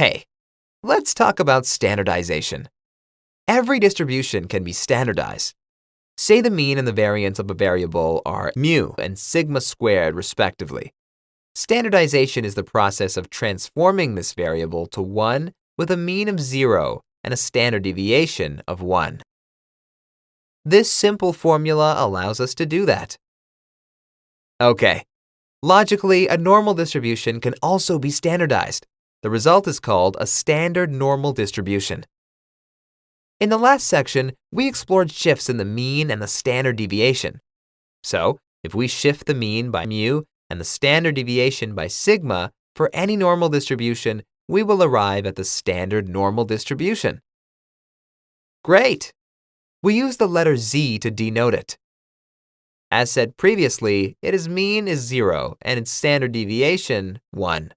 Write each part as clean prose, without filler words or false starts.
Hey, let's talk about standardization. Every distribution can be standardized. Say the mean and the variance of a variable are mu and sigma squared respectively. Standardization is the process of transforming this variable to 1 with a mean of 0 and a standard deviation of 1. This simple formula allows us to do that. Okay, logically, a normal distribution can also be standardized. The result is called a standard normal distribution. In the last section, we explored shifts in the mean and the standard deviation. So, if we shift the mean by mu and the standard deviation by sigma for any normal distribution, we will arrive at the standard normal distribution. Great! We use the letter z to denote it. As said previously, its mean is 0 and its standard deviation 1.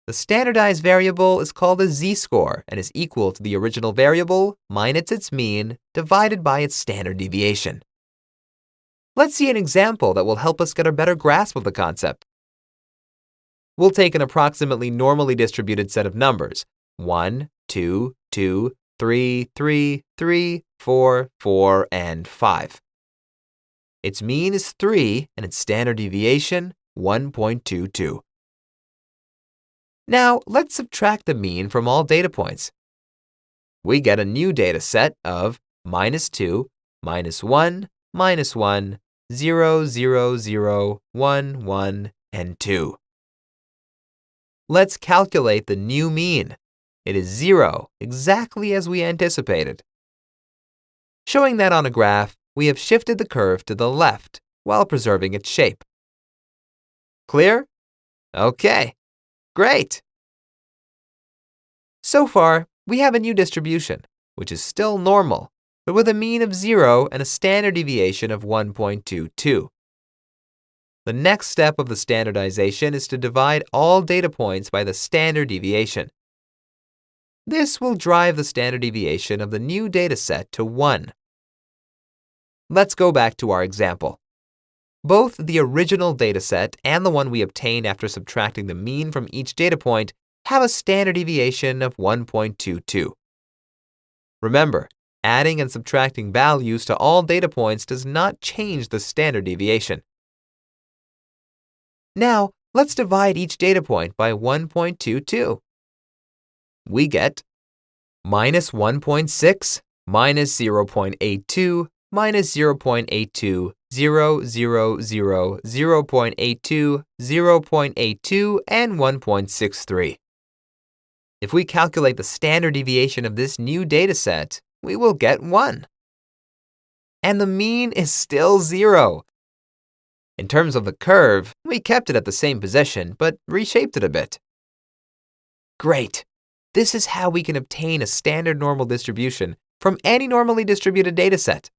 The standardized variable is called a z-score and is equal to the original variable minus its mean divided by its standard deviation. Let's see an example that will help us get a better grasp of the concept. We'll take an approximately normally distributed set of numbers, 1, 2, 2, 3, 3, 3, 4, 4, and 5. Its mean is 3 and its standard deviation 1.22. Now, let's subtract the mean from all data points. We get a new data set of -2, -1, -1, 0, 0, 0, 1, 1, and 2. Let's calculate the new mean. It is 0, exactly as we anticipated. Showing that on a graph, we have shifted the curve to the left while preserving its shape. Clear? Okay. Great! So far, we have a new distribution, which is still normal, but with a mean of 0 and a standard deviation of 1.22. The next step of the standardization is to divide all data points by the standard deviation. This will drive the standard deviation of the new data set to 1. Let's go back to our example. Both the original dataset and the one we obtained after subtracting the mean from each data point have a standard deviation of 1.22. Remember, adding and subtracting values to all data points does not change the standard deviation. Now, let's divide each data point by 1.22. We get -1.6 minus 0.82 minus 0.82, 0, 0, 0, 0.82, 0.82, and 1.63. If we calculate the standard deviation of this new data set, we will get 1. And the mean is still 0. In terms of the curve, we kept it at the same position, but reshaped it a bit. Great! This is how we can obtain a standard normal distribution from any normally distributed data set.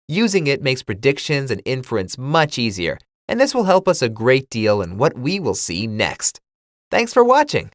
Using it makes predictions and inference much easier, and this will help us a great deal in what we will see next. Thanks for watching.